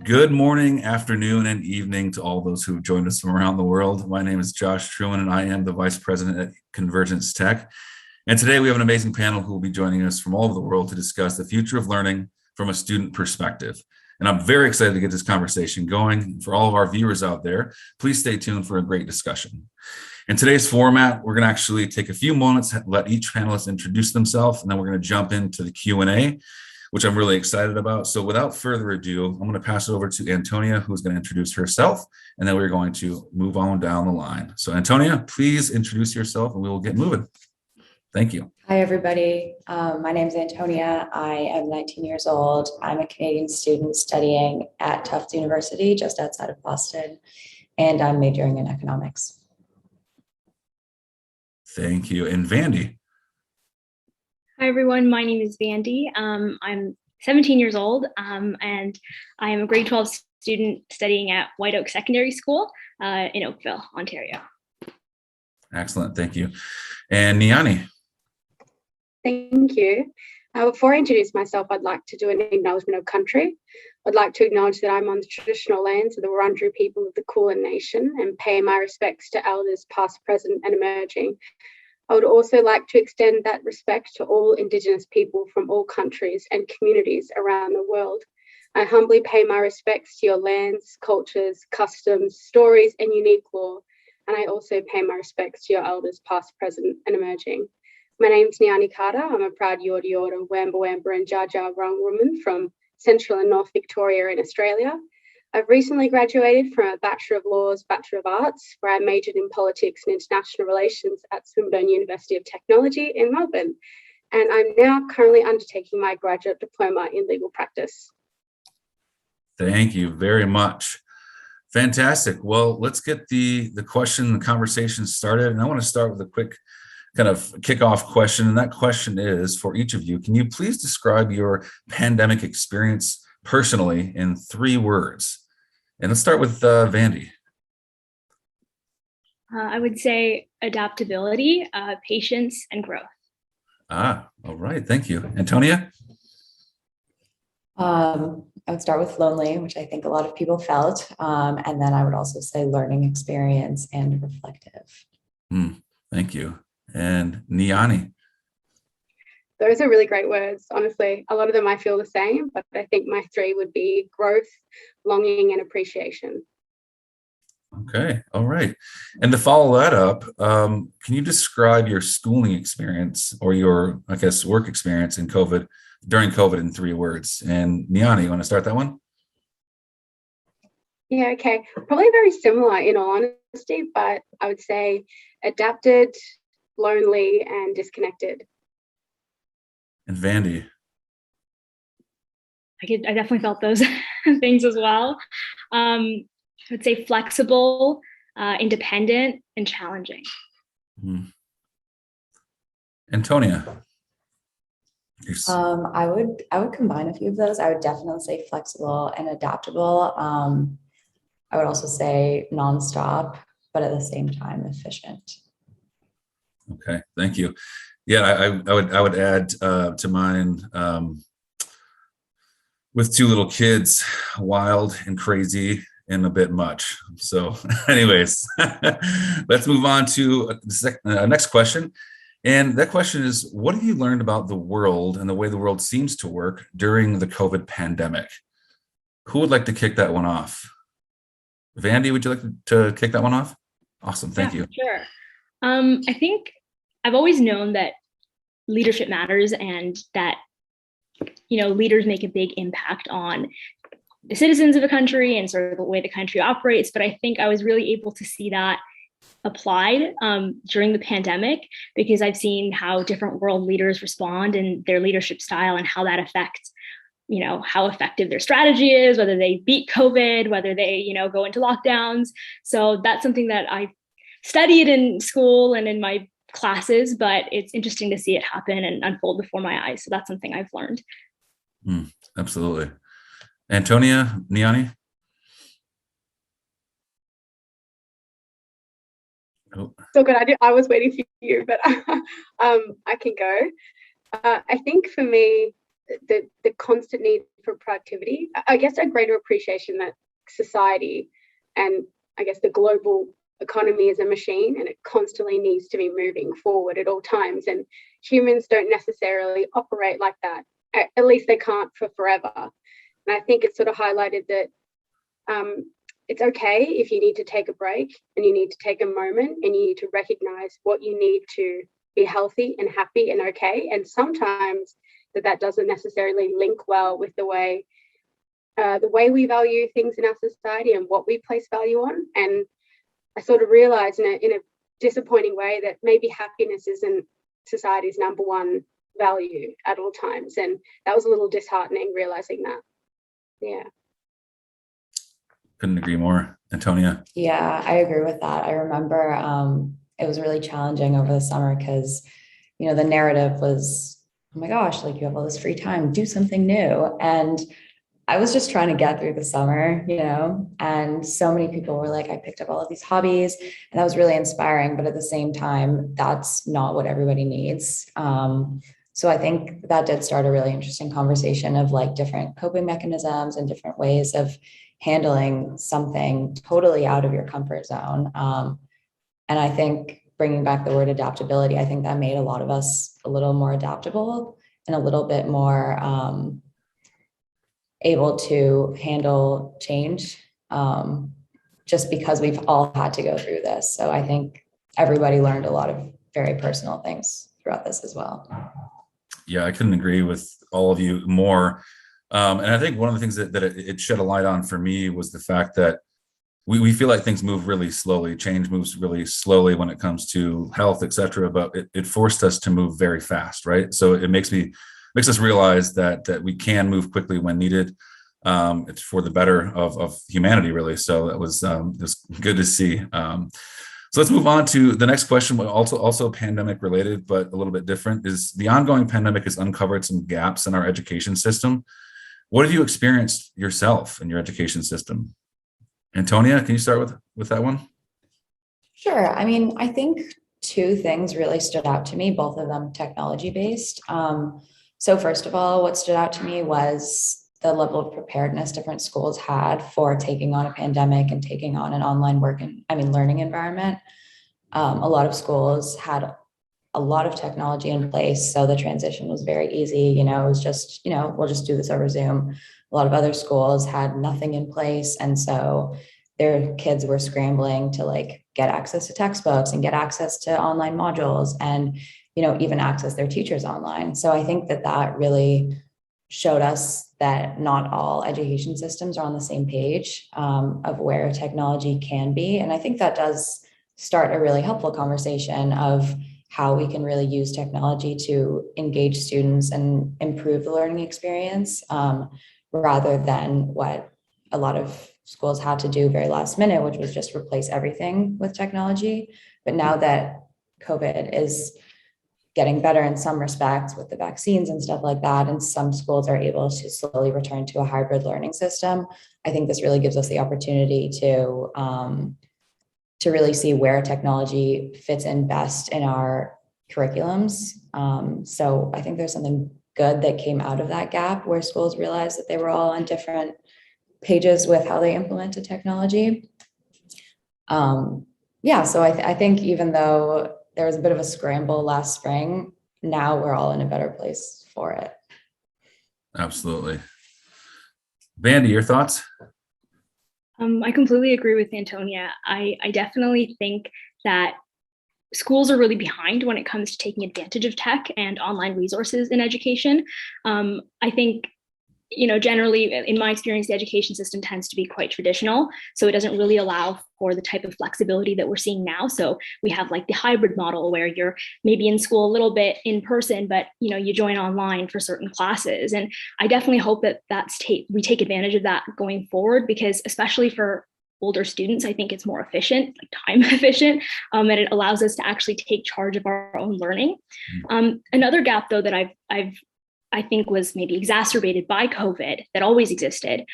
Good morning, afternoon, and evening to all those who have joined us from around the world. My name is Josh Truman, and I am the Vice President at Convergence.Tech. And today we have an amazing panel who will be joining us from all over the world to discuss the future of learning from a student perspective. And I'm very excited to get this conversation going. For all of our viewers out there, please stay tuned for a great discussion. In today's format, we're going to actually take a few moments, let each panelist introduce themselves, and then we're going to jump into the Q&A, which I'm really excited about. So without further ado, I'm going to pass it over to Antonia, who's going to introduce herself, and then we're going to move on down the line. So Antonia, please introduce yourself and we will get moving. Thank you. Hi, everybody. My name is Antonia. I am 19 years old. I'm a Canadian student studying at Tufts University, just outside of Boston, and I'm majoring in economics. Thank you. And Vandy. Hi, everyone. My name is Vandy. I'm 17 years old, and I am a grade 12 student studying at White Oak Secondary School in Oakville, Ontario. Excellent. Thank you. And Neane. Thank you. Before I introduce myself, I'd like to do an acknowledgement of country. I'd like to acknowledge that I'm on the traditional lands of the Wurundjeri people of the Kulin Nation and pay my respects to elders past, present, and emerging. I would also like to extend that respect to all Indigenous people from all countries and communities around the world. I humbly pay my respects to your lands, cultures, customs, stories, and unique law. And I also pay my respects to your elders past, present, and emerging. My name's Neane K. I'm a proud Yorta Yorta, Wamba Wamba, and Jar Jar Wurrung woman from Central and North Victoria in Australia. I've recently graduated from a Bachelor of Laws, Bachelor of Arts, where I majored in Politics and International Relations at Swinburne University of Technology in Melbourne. And I'm now currently undertaking my graduate diploma in legal practice. Thank you very much. Fantastic. Well, let's get the conversation started. And I want to start with a quick kind of kickoff question. And that question is for each of you. Can you please describe your pandemic experience personally in 3 words? And let's start with Vandy. I would say adaptability, patience, and growth. All right. Thank you. Antonia? I would start with lonely, which I think a lot of people felt. And then I would also say learning experience and reflective. Thank you. And Neane? Those are really great words. Honestly, a lot of them I feel the same, but I think my 3 would be growth, longing, and appreciation. Okay. All right. And to follow that up, can you describe your schooling experience or your, I guess, work experience during COVID in 3 words? And Neane, you want to start that one? Yeah, okay. Probably very similar in all honesty, but I would say adapted, lonely, and disconnected. And Vandy? I definitely felt those things as well. I would say flexible, independent, and challenging. Antonia? I would combine a few of those. I would definitely say flexible and adaptable. I would also say nonstop, but at the same time efficient. Okay, thank you. Yeah, I would add to mine with 2 little kids, wild and crazy and a bit much. So anyways, let's move on to the next question. And that question is, what have you learned about the world and the way the world seems to work during the COVID pandemic? Who would like to kick that one off? Vandy, would you like to kick that one off? Awesome, thank you. Sure. I think I've always known that leadership matters and that, leaders make a big impact on the citizens of a country and sort of the way the country operates. But I think I was really able to see that applied during the pandemic, because I've seen how different world leaders respond and their leadership style and how that affects, how effective their strategy is, whether they beat COVID, whether they, go into lockdowns. So that's something that I studied in school and in my classes, but it's interesting to see it happen and unfold before my eyes. So that's something I've learned. Absolutely. Antonia, Neane? Oh. So good. I was waiting for you, but I can go. I think for me, the constant need for productivity. I guess a greater appreciation that society and I guess the global economy is a machine and it constantly needs to be moving forward at all times. And humans don't necessarily operate like that. At least they can't for forever. And I think it's sort of highlighted that it's okay if you need to take a break and you need to take a moment and you need to recognize what you need to be healthy and happy and okay. And sometimes that doesn't necessarily link well with the way we value things in our society and what we place value on. And I sort of realized in a disappointing way that maybe happiness isn't society's number one value at all times. And that was a little disheartening realizing that. Yeah. Couldn't agree more. Antonia? Yeah, I agree with that. I remember it was really challenging over the summer because, the narrative was, oh my gosh, like you have all this free time, do something new. And I was just trying to get through the summer, and so many people were like, I picked up all of these hobbies and that was really inspiring. But at the same time, that's not what everybody needs. So I think that did start a really interesting conversation of like different coping mechanisms and different ways of handling something totally out of your comfort zone. And I think bringing back the word adaptability, I think that made a lot of us a little more adaptable and a little bit more able to handle change, just because we've all had to go through this. So I think everybody learned a lot of very personal things throughout this as well. Yeah, I couldn't agree with all of you more. And I think one of the things that it shed a light on for me was the fact that we feel like things move really slowly. Change moves really slowly when it comes to health, et cetera, but it forced us to move very fast, right? So it makes us realize that we can move quickly when needed. It's for the better of humanity, really. So it was good to see. So let's move on to the next question, also pandemic related, but a little bit different, is the ongoing pandemic has uncovered some gaps in our education system. What have you experienced yourself in your education system? Antonia, can you start with that one? Sure. I mean, I think two things really stood out to me, both of them technology based. So first of all, what stood out to me was the level of preparedness different schools had for taking on a pandemic and taking on an online learning environment. A lot of schools had a lot of technology in place, so the transition was very easy. It was just, we'll just do this over Zoom. A lot of other schools had nothing in place, and so their kids were scrambling to like get access to textbooks and get access to online modules and, even access their teachers online. So I think that really showed us that not all education systems are on the same page of where technology can be. And I think that does start a really helpful conversation of how we can really use technology to engage students and improve the learning experience, rather than what a lot of schools had to do very last minute, which was just replace everything with technology. But now that COVID is getting better in some respects with the vaccines and stuff like that, and some schools are able to slowly return to a hybrid learning system, I think this really gives us the opportunity to really see where technology fits in best in our curriculums. So I think there's something good that came out of that gap where schools realized that they were all on different pages with how they implemented technology. So I think even though there was a bit of a scramble last spring, now we're all in a better place for it. Absolutely. Vandy, your thoughts? I completely agree with Antonia. I definitely think that schools are really behind when it comes to taking advantage of tech and online resources in education. I think, generally in my experience, the education system tends to be quite traditional. So it doesn't really allow for the type of flexibility that we're seeing now. So we have like the hybrid model where you're maybe in school a little bit in person, but you join online for certain classes. And I definitely hope that we take advantage of that going forward, because especially for older students, I think it's more efficient, like time efficient, and it allows us to actually take charge of our own learning. Another gap though that I think was maybe exacerbated by COVID that always existed,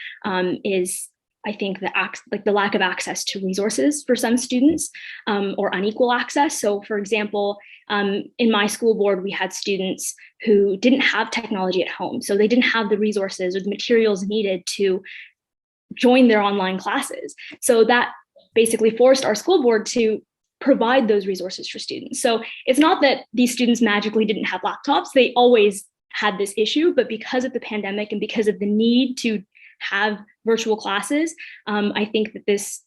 is I think the lack of access to resources for some students, or unequal access. So for example, In my school board, we had students who didn't have technology at home. So they didn't have the resources or the materials needed to join their online classes. So that basically forced our school board to provide those resources for students. So it's not that these students magically didn't have laptops. They always had this issue, but because of the pandemic and because of the need to have virtual classes, I think that this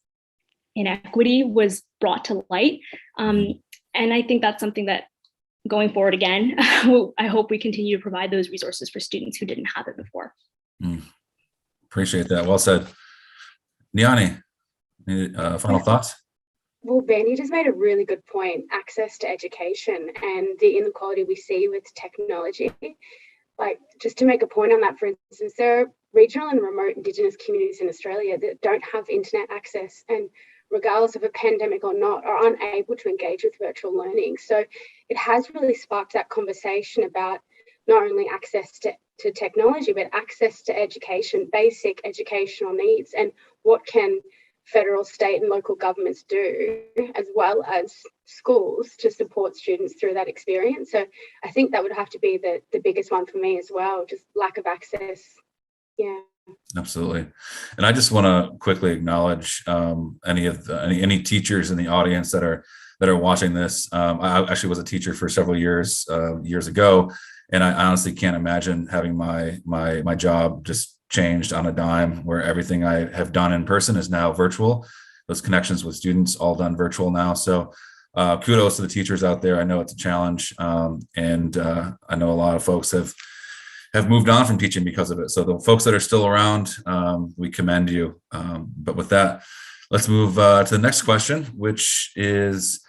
inequity was brought to light. And I think that's something that going forward again, I hope we continue to provide those resources for students who didn't have it before. Appreciate that. Well said. Neane, final thoughts? Well, Vandy just made a really good point, access to education and the inequality we see with technology. Like, just to make a point on that, for instance, there are regional and remote Indigenous communities in Australia that don't have internet access and, regardless of a pandemic or not, are unable to engage with virtual learning. So it has really sparked that conversation about not only access to technology, but access to education, basic educational needs, and what can federal, state and local governments do, as well as schools, to support students through that experience. So I think that would have to be the biggest one for me as well, just lack of access. Yeah. Absolutely. And I just want to quickly acknowledge any teachers in the audience that are watching this. I actually was a teacher for several years ago, and I honestly can't imagine having my job just changed on a dime, where everything I have done in person is now virtual. Those connections with students all done virtual now. So kudos to the teachers out there. I know it's a challenge, and I know a lot of folks have moved on from teaching because of it. So the folks that are still around, we commend you. But with that, let's move to the next question, which is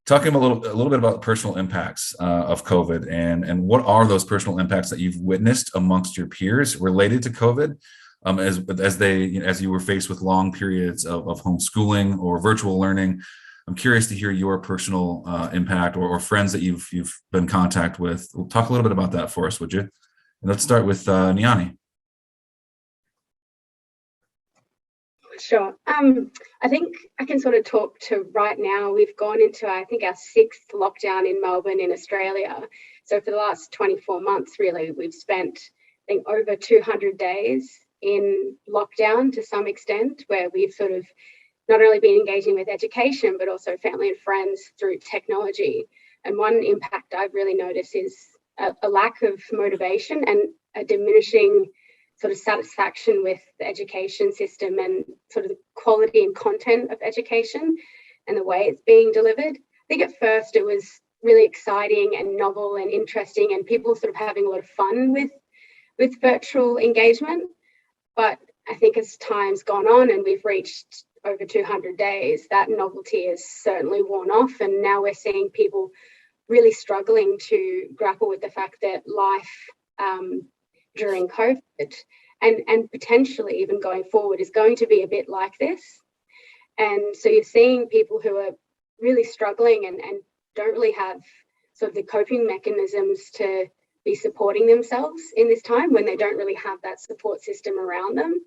talking a little bit about personal impacts of COVID, and what are those personal impacts that you've witnessed amongst your peers related to COVID, as you were faced with long periods of homeschooling or virtual learning. I'm curious to hear your personal impact or friends that you've been in contact with. We'll talk a little bit about that for us, would you? And let's start with Neane. Sure. I think I can sort of talk to right now. We've gone into, I think, our 6th lockdown in Melbourne in Australia. So for the last 24 months, really, we've spent, I think, over 200 days in lockdown to some extent, where we've sort of not only been engaging with education, but also family and friends through technology. And one impact I've really noticed is a lack of motivation and a diminishing sort of satisfaction with the education system and sort of the quality and content of education and the way it's being delivered. I think at first it was really exciting and novel and interesting, and people sort of having a lot of fun with virtual engagement. But I think as time's gone on and we've reached over 200 days, that novelty has certainly worn off. And now we're seeing people really struggling to grapple with the fact that life during COVID and potentially even going forward is going to be a bit like this. And so you're seeing people who are really struggling and don't really have sort of the coping mechanisms to be supporting themselves in this time, when they don't really have that support system around them.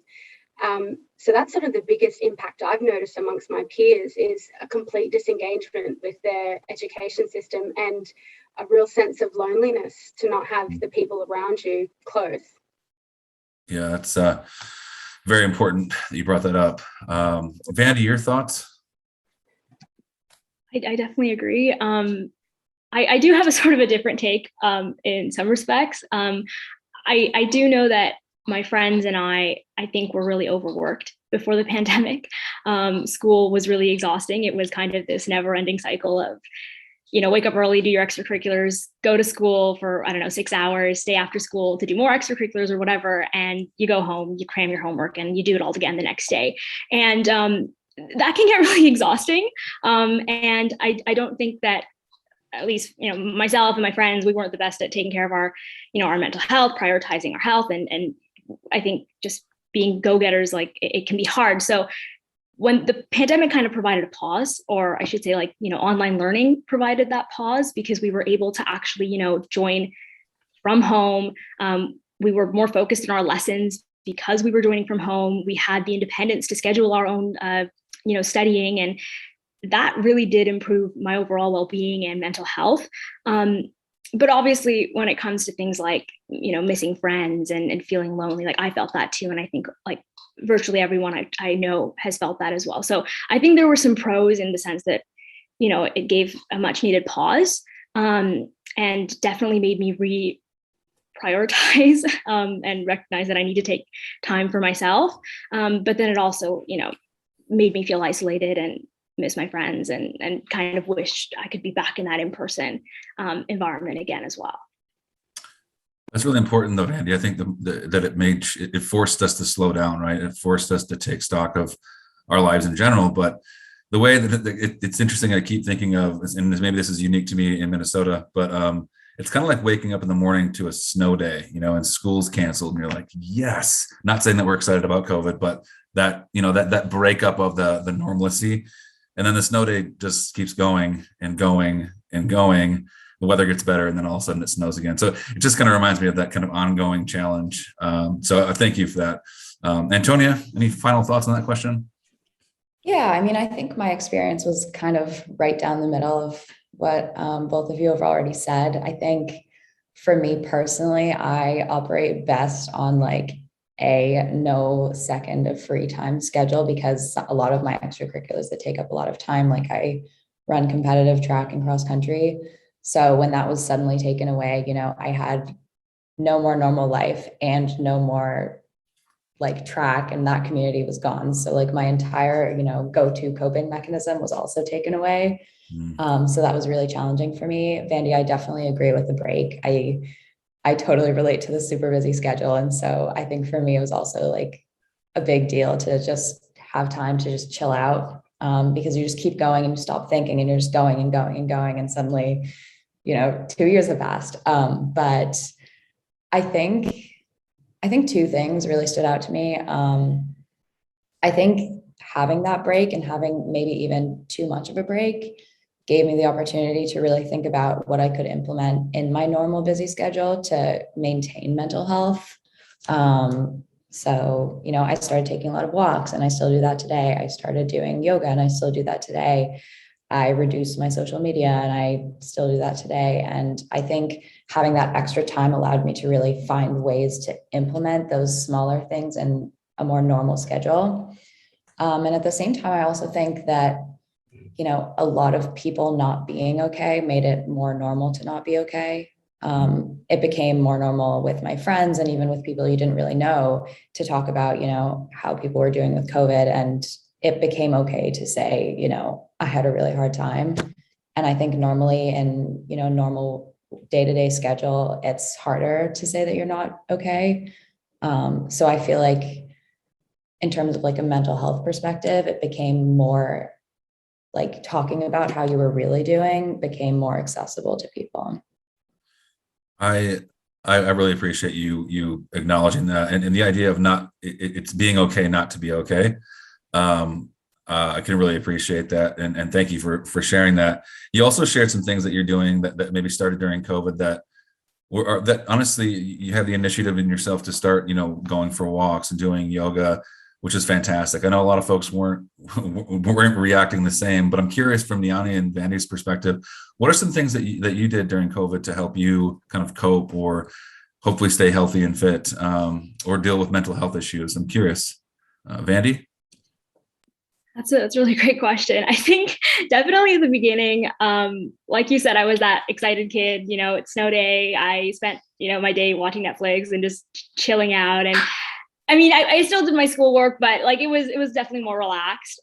So that's sort of the biggest impact I've noticed amongst my peers, is a complete disengagement with their education system and a real sense of loneliness to not have the people around you close. Yeah, that's very important that you brought that up. Vandy, your thoughts? I definitely agree. I do have a sort of a different take in some respects. I do know that my friends and I think were really overworked before the pandemic. School was really exhausting. It was kind of this never-ending cycle of, wake up early, do your extracurriculars, go to school for, 6 hours, stay after school to do more extracurriculars or whatever. And you go home, you cram your homework and you do it all again the next day. And that can get really exhausting. And I don't think that, at least, myself and my friends, we weren't the best at taking care of our, our mental health, prioritizing our health. And I think just being go-getters, it can be hard. So when the pandemic kind of provided a pause, or I should say online learning provided that pause, because we were able to actually, join from home. We were more focused in our lessons because we were joining from home. We had the independence to schedule our own, studying. And that really did improve my overall well-being and mental health. But obviously when it comes to things like, missing friends and feeling lonely, like I felt that too. And I think like virtually everyone I know has felt that as well. So I think there were some pros in the sense that, it gave a much needed pause, and definitely made me prioritize and recognize that I need to take time for myself. But then it also, made me feel isolated and miss my friends and kind of wished I could be back in that in-person environment again as well. That's really important though, Vandy. I think that it forced us to slow down, right? It forced us to take stock of our lives in general. But the way that it's interesting, I keep thinking of, and maybe this is unique to me in Minnesota, but it's kind of like waking up in the morning to a snow day, and school's canceled, and you're like, yes. Not saying that we're excited about COVID, but that that breakup of the normalcy, and then the snow day just keeps going and going and going. The weather gets better, and then all of a sudden it snows again. So it just kind of reminds me of that kind of ongoing challenge. So I thank you for that. Antonia, any final thoughts on that question? Yeah, I mean, I think my experience was kind of right down the middle of what both of you have already said. I think for me personally, I operate best on like a no second of free time schedule, because a lot of my extracurriculars that take up a lot of time, like I run competitive track and cross country. So when that was suddenly taken away, I had no more normal life and no more like track, and that community was gone. So like my entire, go-to coping mechanism was also taken away. So that was really challenging for me. Vandy, I definitely agree with the break. I totally relate to the super busy schedule. And so I think for me, it was also like a big deal to just have time to just chill out, because you just keep going and you stop thinking and you're just going and going and going. And suddenly, 2 years have passed. But I think two things really stood out to me. I think having that break and having maybe even too much of a break gave me the opportunity to really think about what I could implement in my normal busy schedule to maintain mental health. So, I started taking a lot of walks, and I still do that today. I started doing yoga, and I still do that today. I reduced my social media, and I still do that today. And I think having that extra time allowed me to really find ways to implement those smaller things in a more normal schedule. And at the same time, I also think that, a lot of people not being okay made it more normal to not be okay. It became more normal with my friends and even with people you didn't really know to talk about, how people were doing with COVID. And it became okay to say, I had a really hard time. And I think normally in, normal day-to-day schedule, it's harder to say that you're not okay. So I feel like in terms of like a mental health perspective, it became more like talking about how you were really doing became more accessible to people. I really appreciate you acknowledging that, and the idea of it's being okay not to be okay. I can really appreciate that, and thank you for sharing that. You also shared some things that you're doing that maybe started during COVID that honestly you had the initiative in yourself to start, going for walks and doing yoga, which is fantastic. I know a lot of folks weren't reacting the same, but I'm curious from Neane and Vandy's perspective, what are some things that you did during COVID to help you kind of cope or hopefully stay healthy and fit, or deal with mental health issues? I'm curious. Vandy? That's a really great question. I think definitely at the beginning, like you said, I was that excited kid, it's snow day. I spent, my day watching Netflix and just chilling out. And I mean, I still did my schoolwork, but like it was definitely more relaxed.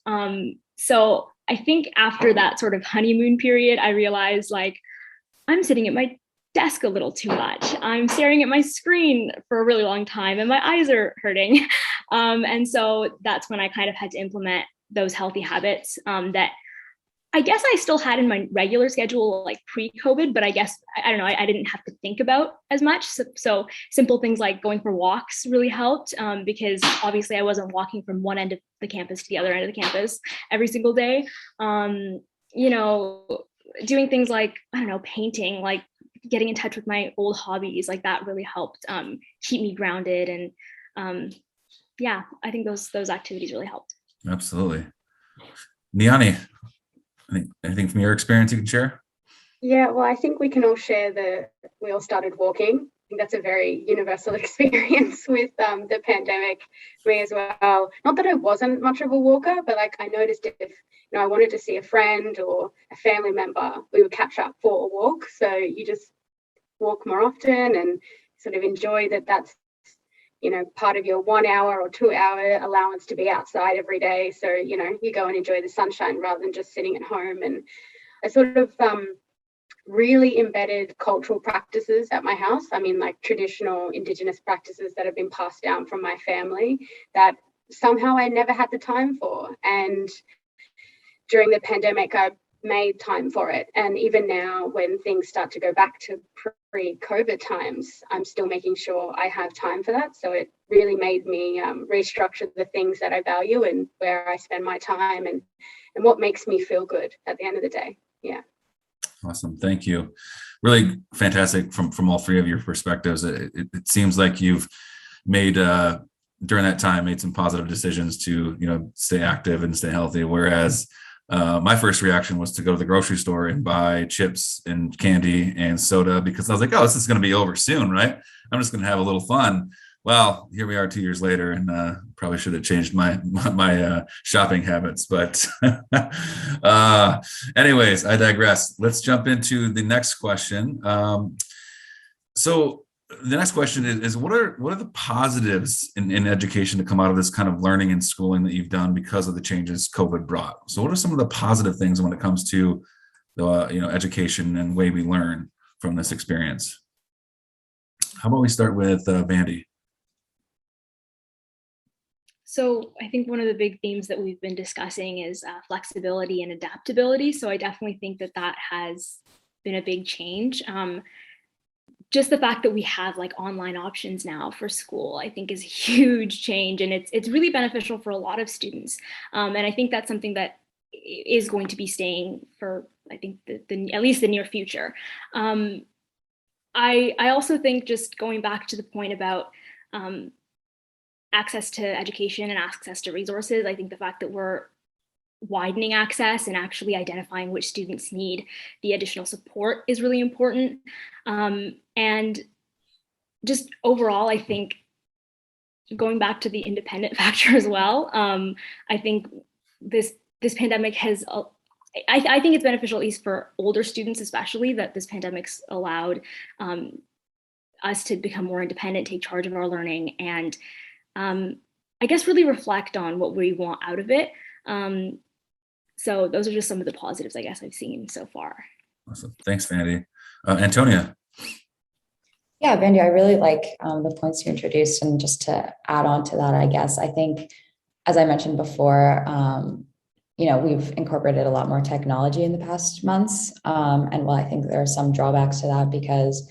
So I think after that sort of honeymoon period, I realized like I'm sitting at my desk a little too much. I'm staring at my screen for a really long time and my eyes are hurting. And so that's when I kind of had to implement those healthy habits that I guess I still had in my regular schedule, like pre-COVID, but I guess, I don't know, I didn't have to think about as much. So simple things like going for walks really helped, because obviously I wasn't walking from one end of the campus to the other end of the campus every single day. Doing things like, I don't know, painting, like getting in touch with my old hobbies, like that really helped keep me grounded. And I think those activities really helped. Absolutely. Neane, Anything from your experience you can share? Yeah, well, I think we can all share we all started walking. I think that's a very universal experience with the pandemic, me as well. Not that I wasn't much of a walker, but like I noticed if I wanted to see a friend or a family member, we would catch up for a walk. So you just walk more often and sort of enjoy that's part of your 1 hour or 2 hour allowance to be outside every day. So you go and enjoy the sunshine rather than just sitting at home. And I sort of really embedded cultural practices at my house. I mean, like traditional Indigenous practices that have been passed down from my family that somehow I never had the time for. And during the pandemic, I made time for it. And even now, when things start to go back to pre-COVID times, I'm still making sure I have time for that. So it really made me restructure the things that I value and where I spend my time and what makes me feel good at the end of the day. Yeah. Awesome. Thank you. Really fantastic from all three of your perspectives. It seems like you've made during that time made some positive decisions to stay active and stay healthy. Whereas my first reaction was to go to the grocery store and buy chips and candy and soda because I was like, oh, this is going to be over soon, right? I'm just going to have a little fun. Well, here we are 2 years later, and probably should have changed my shopping habits. But anyways, I digress. Let's jump into the next question. So the next question is what are the positives in education to come out of this kind of learning and schooling that you've done because of the changes COVID brought? So what are some of the positive things when it comes to the education and way we learn from this experience? How about we start with Vandy? So I think one of the big themes that we've been discussing is flexibility and adaptability. So I definitely think that has been a big change. Just the fact that we have like online options now for school, I think is a huge change, and it's really beneficial for a lot of students. And I think that's something that is going to be staying for, I think, at least the near future. I also think, just going back to the point about access to education and access to resources, I think the fact that we're widening access and actually identifying which students need the additional support is really important. And just overall, I think, going back to the independent factor as well, I think this pandemic has, I think it's beneficial, at least for older students especially, that this pandemic's allowed us to become more independent, take charge of our learning, and I guess really reflect on what we want out of it. So those are just some of the positives I guess I've seen so far. Awesome. Thanks, Vandy. Antonia. Yeah, Vandy, I really like the points you introduced. And just to add on to that, I guess, I think, as I mentioned before, we've incorporated a lot more technology in the past months. And while I think there are some drawbacks to that because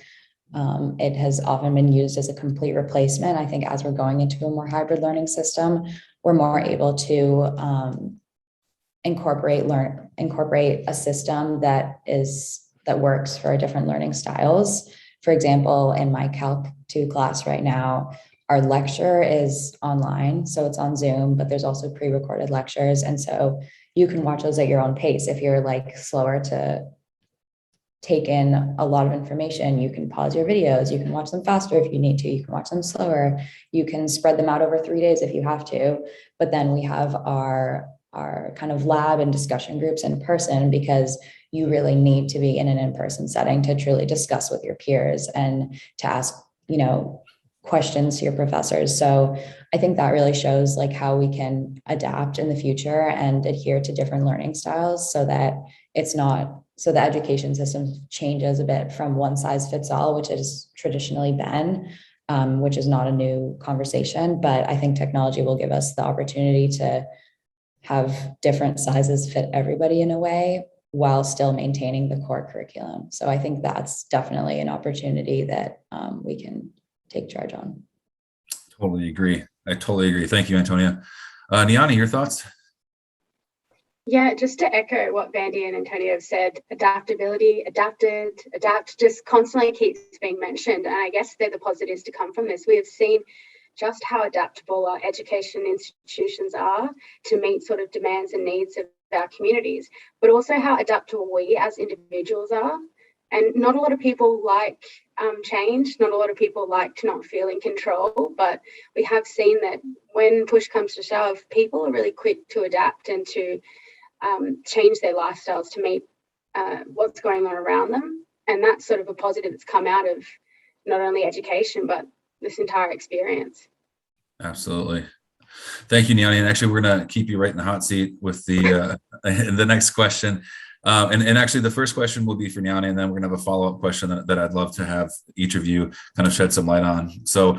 it has often been used as a complete replacement, I think as we're going into a more hybrid learning system, we're more able to incorporate a system that works for different learning styles. For example, in my Calc 2 class right now, our lecture is online, so it's on Zoom, but there's also pre-recorded lectures. And so you can watch those at your own pace. If you're like slower to take in a lot of information, you can pause your videos, you can watch them faster if you need to, you can watch them slower, you can spread them out over 3 days if you have to. But then we have our kind of lab and discussion groups in person, because you really need to be in an in-person setting to truly discuss with your peers and to ask, questions to your professors. So I think that really shows like how we can adapt in the future and adhere to different learning styles so that the education system changes a bit from one size fits all, which has traditionally been, which is not a new conversation. But I think technology will give us the opportunity to have different sizes fit everybody in a way while still maintaining the core curriculum. So I think that's definitely an opportunity that we can take charge on. Totally agree. I totally agree. Thank you, Antonia. Neane, your thoughts? Yeah, just to echo what Vandy and Antonia have said, adaptability, adapt, just constantly keeps being mentioned. And I guess they're the positives to come from this. We have seen just how adaptable our education institutions are to meet sort of demands and needs of our communities, but also how adaptable we as individuals are. And not a lot of people like change. Not a lot of people like to not feel in control, but we have seen that when push comes to shove, people are really quick to adapt and to change their lifestyles to meet what's going on around them. And that's sort of a positive that's come out of not only education, but this entire experience. Absolutely. Thank you, Neane. And actually, we're going to keep you right in the hot seat with the next question. And actually, the first question will be for Neane, and then we're going to have a follow-up question that I'd love to have each of you kind of shed some light on. So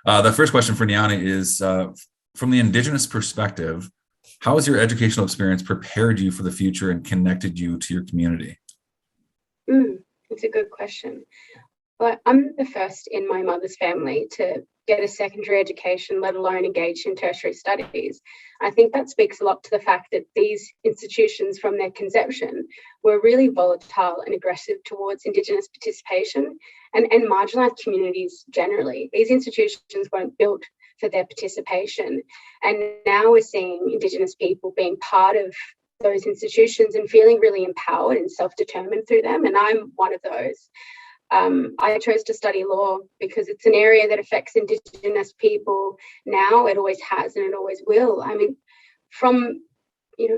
the first question for Neane is, from the Indigenous perspective, how has your educational experience prepared you for the future and connected you to your community? That's a good question. Well, I'm the first in my mother's family to get a secondary education, let alone engage in tertiary studies. I think that speaks a lot to the fact that these institutions from their conception were really volatile and aggressive towards Indigenous participation and marginalised communities generally. These institutions weren't built for their participation. And now we're seeing Indigenous people being part of those institutions and feeling really empowered and self-determined through them. And I'm one of those. I chose to study law because it's an area that affects Indigenous people now. It always has and it always will. I mean, from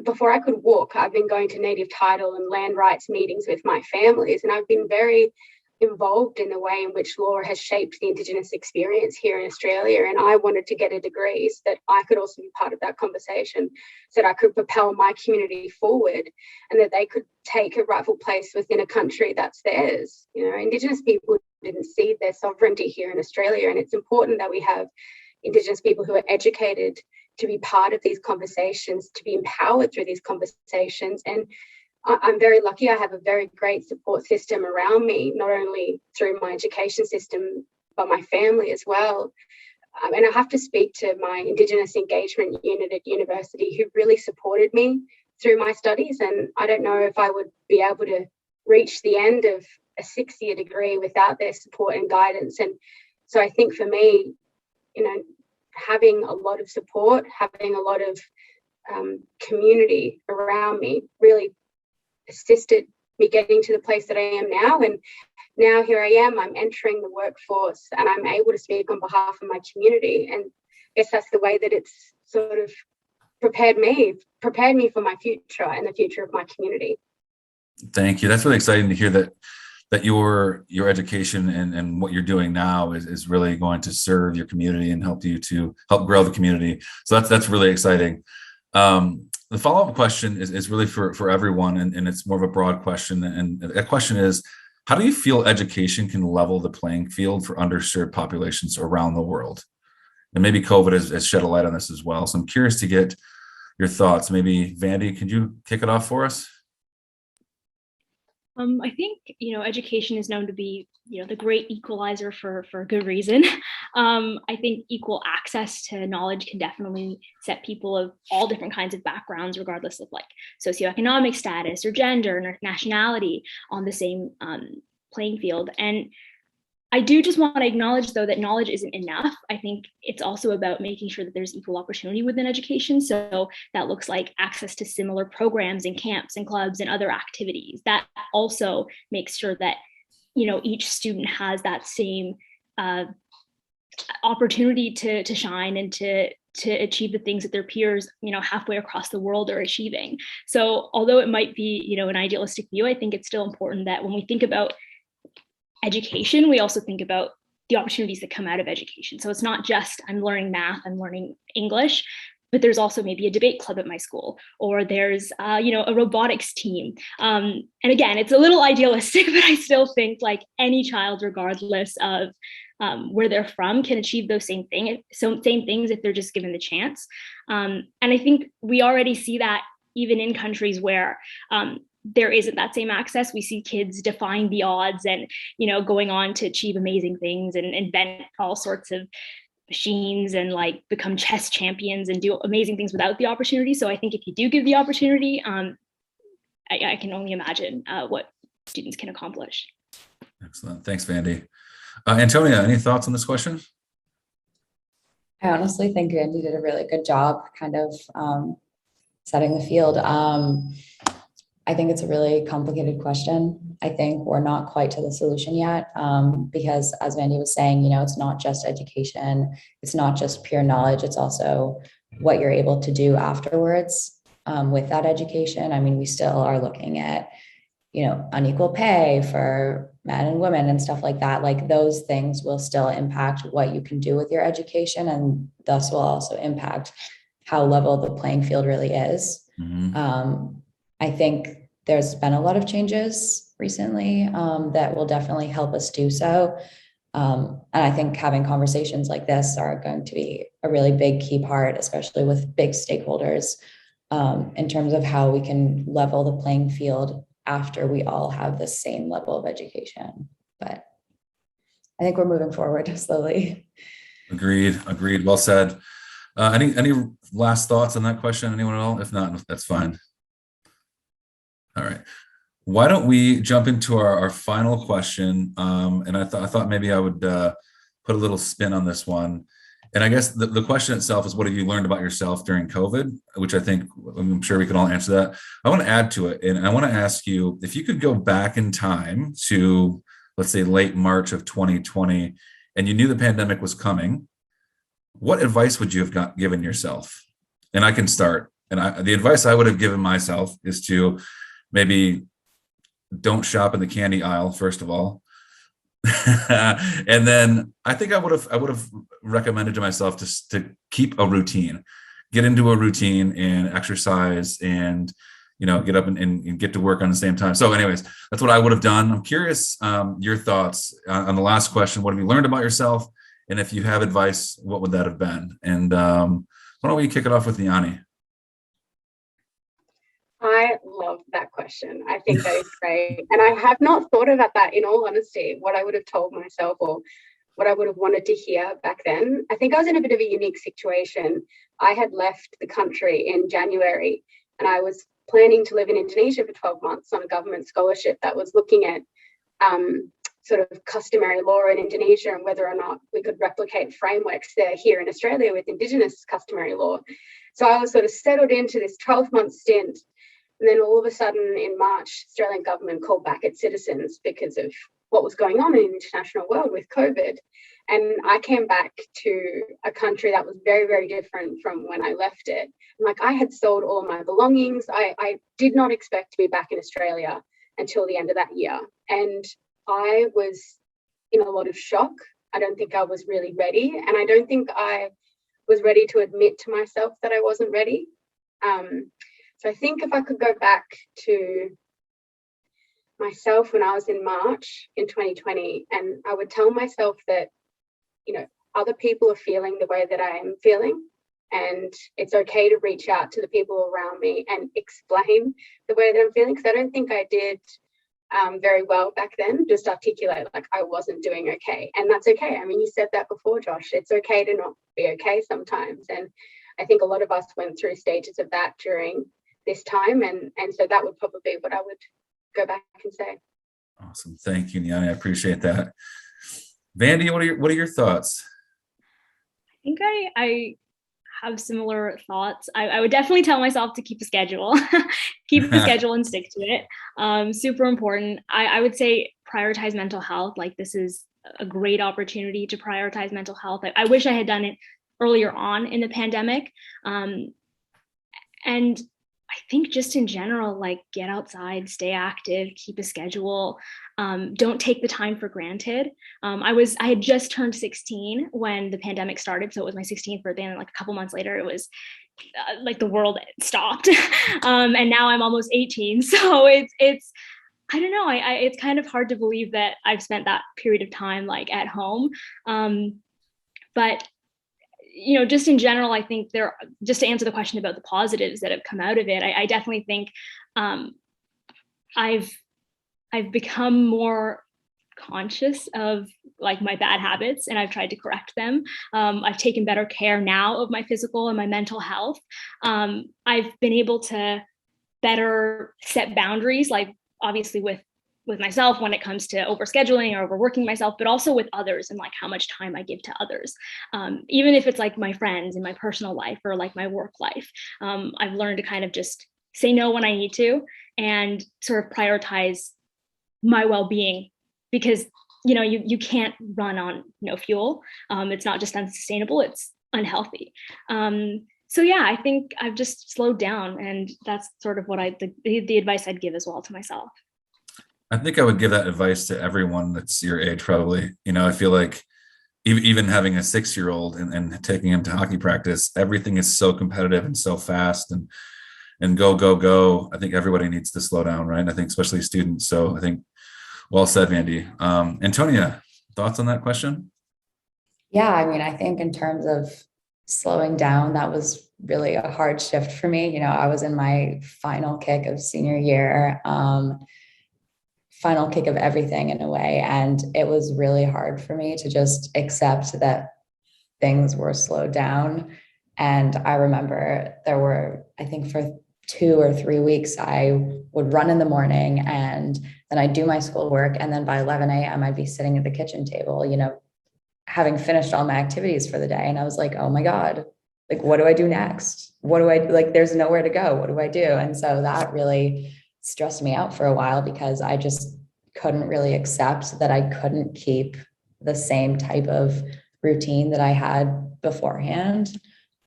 before I could walk, I've been going to native title and land rights meetings with my families, and I've been very involved in the way in which law has shaped the Indigenous experience here in Australia. And I wanted to get a degree so that I could also be part of that conversation, so that I could propel my community forward and that they could take a rightful place within a country that's theirs. Indigenous people didn't cede their sovereignty here in Australia, and it's important that we have Indigenous people who are educated to be part of these conversations, to be empowered through these conversations. And I'm very lucky. I have a very great support system around me, not only through my education system, but my family as well. And I have to speak to my Indigenous engagement unit at university, who really supported me through my studies. And I don't know if I would be able to reach the end of a 6-year degree without their support and guidance. And so I think for me, having a lot of support, having a lot of community around me really assisted me getting to the place that I am now. And now here I am, I'm entering the workforce and I'm able to speak on behalf of my community. And I guess that's the way that it's sort of prepared me for my future and the future of my community. Thank you. That's really exciting to hear that your education and what you're doing now is really going to serve your community and help grow the community. So that's really exciting. The follow-up question is really for everyone, and it's more of a broad question. And that question is, how do you feel education can level the playing field for underserved populations around the world? And maybe COVID has shed a light on this as well. So I'm curious to get your thoughts. Maybe Vandy, could you kick it off for us? I think, education is known to be, the great equalizer for a good reason. I think equal access to knowledge can definitely set people of all different kinds of backgrounds, regardless of socioeconomic status or gender or nationality, on the same playing field. And I do just want to acknowledge, though, that knowledge isn't enough. I think it's also about making sure that there's equal opportunity within education. So that looks like access to similar programs and camps and clubs and other activities. That also makes sure that, each student has that same opportunity to shine and to achieve the things that their peers, halfway across the world are achieving. So although it might be, an idealistic view, I think it's still important that when we think about education, we also think about the opportunities that come out of education. So it's not just I'm learning math, I'm learning English, but there's also maybe a debate club at my school, or there's a robotics team. And again, it's a little idealistic, but I still think any child, regardless of where they're from, can achieve those same things if they're just given the chance. And I think we already see that even in countries where there isn't that same access. We see kids defying the odds and, going on to achieve amazing things and invent all sorts of machines and become chess champions and do amazing things without the opportunity. So I think if you do give the opportunity, I can only imagine what students can accomplish. Excellent. Thanks, Vandy. Antonia, any thoughts on this question? I honestly think Vandy did a really good job kind of setting the field. I think it's a really complicated question. I think we're not quite to the solution yet, because as Vandy was saying, it's not just education, it's not just pure knowledge, it's also what you're able to do afterwards with that education. I mean, we still are looking at, unequal pay for men and women and stuff like that. Like those things will still impact what you can do with your education, and thus will also impact how level the playing field really is. I think there's been a lot of changes recently that will definitely help us do so. And I think having conversations like this are going to be a really big key part, especially with big stakeholders, in terms of how we can level the playing field after we all have the same level of education. But I think we're moving forward slowly. Agreed. Well said. Any last thoughts on that question? Anyone else? If not, that's fine. All right. Why don't we jump into our final question? And I thought maybe I would put a little spin on this one. And I guess the question itself is, what have you learned about yourself during COVID? Which I'm sure we can all answer that. I want to add to it. And I want to ask you, if you could go back in time to, let's say, late March of 2020, and you knew the pandemic was coming, what advice would you have given yourself? And I can start. And the advice I would have given myself is to maybe don't shop in the candy aisle, first of all. And then I think I would have recommended to myself to keep a routine, get into a routine and exercise and, get up and get to work on the same time. So anyways, that's what I would have done. I'm curious, your thoughts on the last question. What have you learned about yourself? And if you have advice, what would that have been? And why don't we kick it off with Neane? I love that question. I think that is great. And I have not thought about that, in all honesty, what I would have told myself or what I would have wanted to hear back then. I think I was in a bit of a unique situation. I had left the country in January and I was planning to live in Indonesia for 12 months on a government scholarship that was looking at sort of customary law in Indonesia and whether or not we could replicate frameworks there here in Australia with Indigenous customary law. So I was sort of settled into this 12-month stint. And then all of a sudden in March, Australian government called back its citizens because of what was going on in the international world with COVID. And I came back to a country that was very, very different from when I left it. Like I had sold all of my belongings. I did not expect to be back in Australia until the end of that year. And I was in a lot of shock. I don't think I was really ready. And I don't think I was ready to admit to myself that I wasn't ready. So I think if I could go back to myself when I was in March in 2020, and I would tell myself that, other people are feeling the way that I am feeling, and it's okay to reach out to the people around me and explain the way that I'm feeling, because I don't think I did very well back then, just articulate like I wasn't doing okay. And that's okay. I mean, you said that before, Josh. It's okay to not be okay sometimes. And I think a lot of us went through stages of that during this time, and so that would probably be what I would go back and say. Awesome, thank you, Neane. I appreciate that. Vandy, what are your thoughts? I think I have similar thoughts. I would definitely tell myself to keep a schedule, keep the schedule and stick to it. Super important. I would say prioritize mental health. Like this is a great opportunity to prioritize mental health. I wish I had done it earlier on in the pandemic. And I think just in general, like get outside, stay active, keep a schedule. Don't take the time for granted. I had just turned 16 when the pandemic started. So it was my 16th birthday. And like a couple months later, it was like the world stopped. And now I'm almost 18. So it's I don't know. It's kind of hard to believe that I've spent that period of time like at home. But just in general, I think just to answer the question about the positives that have come out of it, I definitely think I've become more conscious of like my bad habits, and I've tried to correct them. I've taken better care now of my physical and my mental health. I've been able to better set boundaries, like obviously with with myself when it comes to overscheduling or overworking myself, but also with others and like how much time I give to others. Even if it's like my friends in my personal life or like my work life, I've learned to kind of just say no when I need to and sort of prioritize my well-being, because you can't run on no fuel. It's not just unsustainable, it's unhealthy. So yeah, I think I've just slowed down, and that's sort of what the advice I'd give as well to myself. I think I would give that advice to everyone that's your age, probably. I feel like even having a 6-year-old and taking him to hockey practice, everything is so competitive and so fast and go, go, go. I think everybody needs to slow down, right? I think especially students. So I think well said, Vandy. Antonia, thoughts on that question? Yeah, I mean, I think in terms of slowing down, that was really a hard shift for me. I was in my final kick of senior year, final kick of everything in a way. And it was really hard for me to just accept that things were slowed down. And I remember there were, I think for 2 or 3 weeks, I would run in the morning and then I'd do my schoolwork. And then by 11 a.m., I'd be sitting at the kitchen table, having finished all my activities for the day. And I was like, oh my God, like, what do I do next? What do I do? Like, there's nowhere to go. What do I do? And so that really stressed me out for a while because I just couldn't really accept that I couldn't keep the same type of routine that I had beforehand.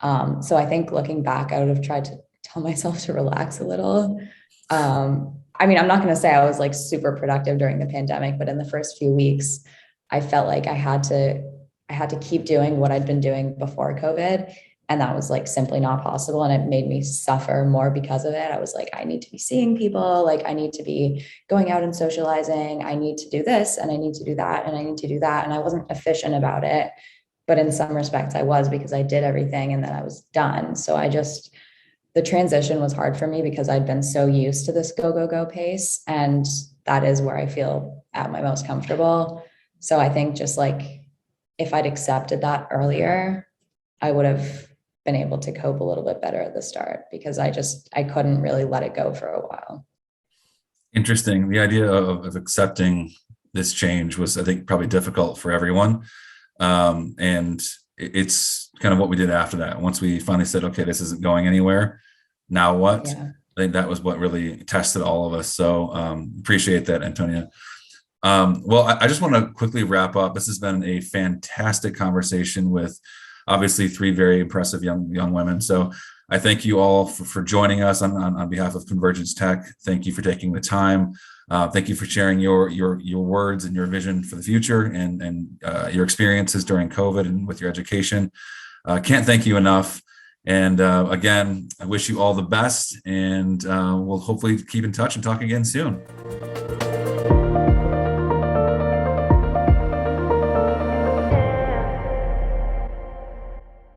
So I think looking back, I would have tried to tell myself to relax a little. I mean, I'm not going to say I was like super productive during the pandemic, but in the first few weeks, I felt like I had to keep doing what I'd been doing before COVID. And that was like simply not possible. And it made me suffer more because of it. I was like, I need to be seeing people. Like, I need to be going out and socializing. I need to do this and I need to do that and I need to do that. And I wasn't efficient about it. But in some respects I was, because I did everything and then I was done. So the transition was hard for me because I'd been so used to this go, go, go pace. And that is where I feel at my most comfortable. So I think just like if I'd accepted that earlier, I would have been able to cope a little bit better at the start, because I couldn't really let it go for a while. Interesting. The idea of accepting this change was, I think, probably difficult for everyone. And it's kind of what we did after that. Once we finally said, okay, this isn't going anywhere, now what? Yeah. I think that was what really tested all of us. So appreciate that, Antonia. Well, I just want to quickly wrap up. This has been a fantastic conversation with obviously 3 very impressive young women. So I thank you all for joining us on behalf of Convergence.Tech. Thank you for taking the time. Thank you for sharing your words and your vision for the future and your experiences during COVID and with your education. Can't thank you enough. And again, I wish you all the best, and we'll hopefully keep in touch and talk again soon.